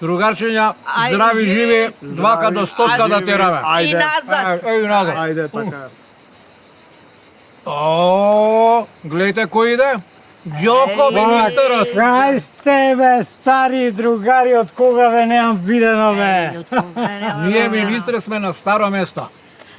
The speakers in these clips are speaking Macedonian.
Другарчиња, здрави живи, двака до стотка да тераме. И назад. Еј назад. Ајде, така. О, гледате кој иде? Ѓоко министерот. Кај сте бе, стари другари, од кога ве неам видено бе? Ние министри сме на старо место.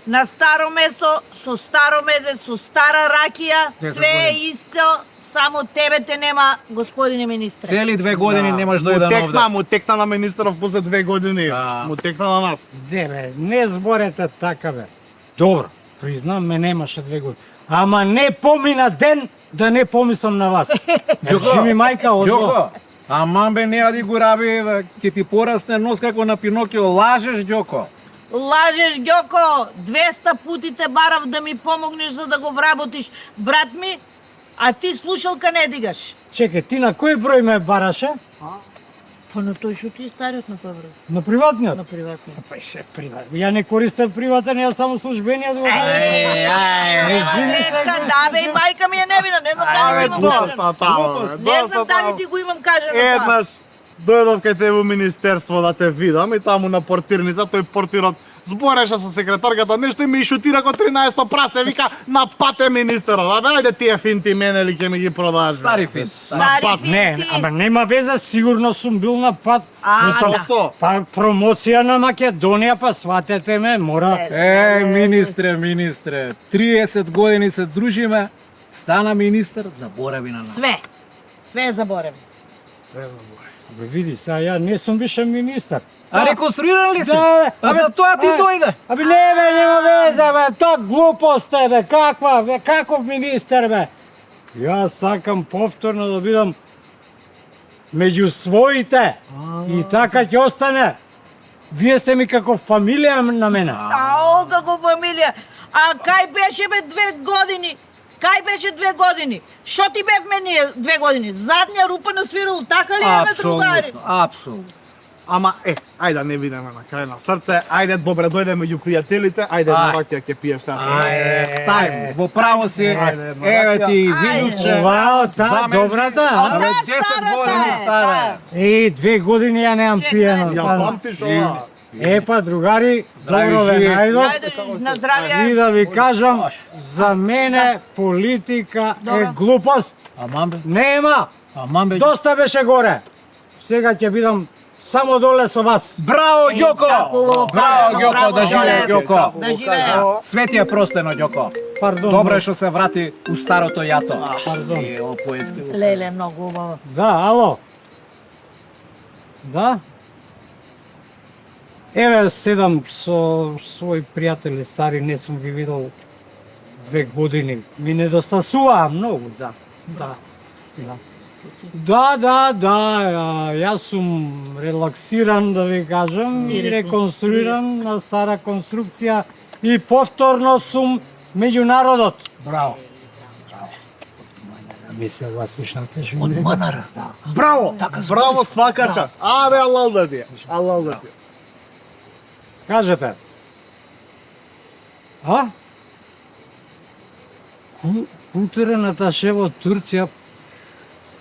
На старо место, со старо мезе, со стара ракија, све е исто, само тебе те нема, господине министре. Цели 2 години немаш дојден овде. Му текна на министров после 2 години. Да. Му текна на нас. Де бе, не зборете така бе. Добро, признам ме немаше 2 години. Ама не помина ден да не помислам на вас. Живи мајка, одбо. Ѓоко, аман бе неа ди го раби, ќе ти порасне нос како на Пинокио. Лажеш, Ѓоко. Лажеш, Ѓоко, 200 пути те барав да ми помогнеш за да го вработиш брат ми, а ти слушалка не дигаш. Чекай, ти на кој број ме бараше? Па на тој што ти е стариот на тој брат. На приватниот? На приватниот. Па ше приватен. Ја не користам приватен, ја само службениот. Грешка, да бе, и мајка ми е невина, не знам дали ти имам кажем. Не знам дали ти го имам кажем. Еднаш дојдов кај тебе во министерство да те видам и таму на портирница тој портирот збореше со секретарката нешто и ми шутира ко 13 прасе, вика на пат е министерот. Абе ајде тие финти мене ли ќе ми ги продаваш? Стари фин. Не, ама нема веза, сигурно сум бил на пат. Мислам, да. Па промоција на Македонија, па сватете ме, мора. Министре, 30 години се дружиме, стана министер, заборави на нас. Све заборави. Абе види, сега ја не сум више министар. А реконструиран ли си? Да, А за тоа ти дојде. Абе не бе, нема веза бе, тоа глупост е бе, каква бе, каков министер бе? Јас сакам повторно да бидам меѓу своите и така ќе остане. Вие сте ми како фамилија на мене. Ао, како фамилија. А кај беше бе 2 години? Кај беше 2 години? Шо ти бевме ние 2 години? Задња рупа на свирул, така ли е, бе, другари? Апсолутно. Ама ајде да не бидеме на крај на срце. Ајде добре дојде меѓу пријателите. Ајде на ракија ќе пиеш сега. Стајмо. Во право си. Еве ти винувче. Ова, та, добрата, а? Абе, Та 10 старата години е, стара. И 2 години ја немам пиено. Ја памтиш ова? Епа, другари, Здрави добро ве живи. најдов. Ајде, на здравје. И да ви кажам, за мене политика е глупост. Аман бе. Нема. Аман бе. Доста беше горе. Сега ќе бидам само доле со вас. Браво, Ѓоко! Браво, Ѓоко, да живее, Ѓоко. Да живее. Свети е простено, Ѓоко. Пардон. Добро е што се врати у старото јато. Пардон. И о поетски. Леле, многу убаво. Да, ало. Да? Еве седам со своји пријатели стари, не сум ги видел 2 години. Ми недостасуваа многу, да. Да, јас сум релаксиран, да ви кажам, и реконструиран на стара конструкција и повторно сум меѓу народот. Браво. Ми се вас слушате, што Од Манар. Браво! Браво свака час. Абе алал да ти е. Алал да ти е. Кажете. А? Културен аташе во Турција.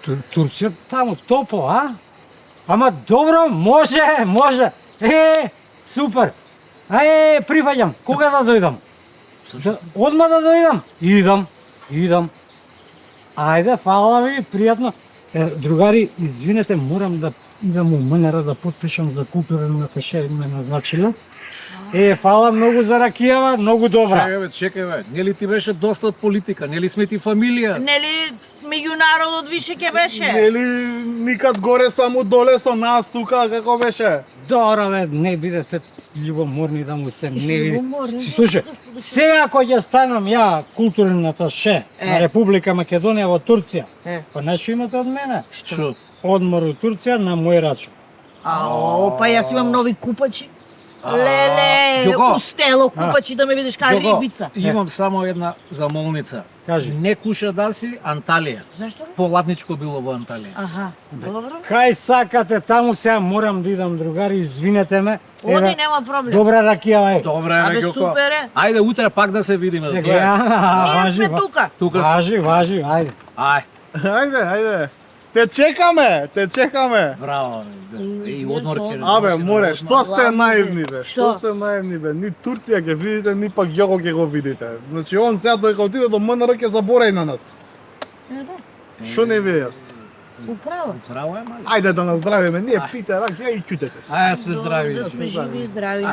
Турција таму топло, а? Ама добро, може. Супер. Прифаќам. Кога да дојдам? Одма да дојдам? Идам. Ајде, фала ви, пријатно. Другари, извинете, морам да идам у Манера да подпишам за културен аташе, ме назначиле. Фала многу за ракијава, многу добра. Чекај бе, нели ти беше доста од политика, нели сме ти фамилија? Нели меѓу народот више ќе беше? Нели никад горе само доле со нас тука како беше? Добро бе, не бидете љубоморни да му се не види. Слушај, сега ако ќе станам ја културен аташе на Република Македонија во Турција, па нешто имате од мене? Што? Одмор у Турција на мој рачун. Ао, па јас имам нови купачи. Леле, Ѓоко. устело купачи да ме видиш кај Ѓоко, рибица. имам само една замолница. Кажи. Не куша да си Анталија. Зашто? Поладничко било во Анталија. Аха, добро. Кај сакате, таму сега морам да идам, другари, извинете ме. Оди, нема проблем. Добра ракија е. Добре, бе, Абе, Ѓоко. супер е. Ајде утре пак да се видиме. Сега, гледај. Ние сме тука. Тука сме. Важи, ајде. Ај. Ајде. Те чекаме. Браво. И одмор ќе. Абе, море, што сте Ладно, наивни бе? Што Што? сте наивни бе? Ни Турција ќе видите, ни пак Јого ќе го видите. Значи он сега додека отиде до МНР ќе заборави на нас. Што не ви е јасно? Управо. Браво е, мали. Ајде да наздравиме, ние пите рак, ја и ќутете се. Ај, сме здрави. Живи и здрави.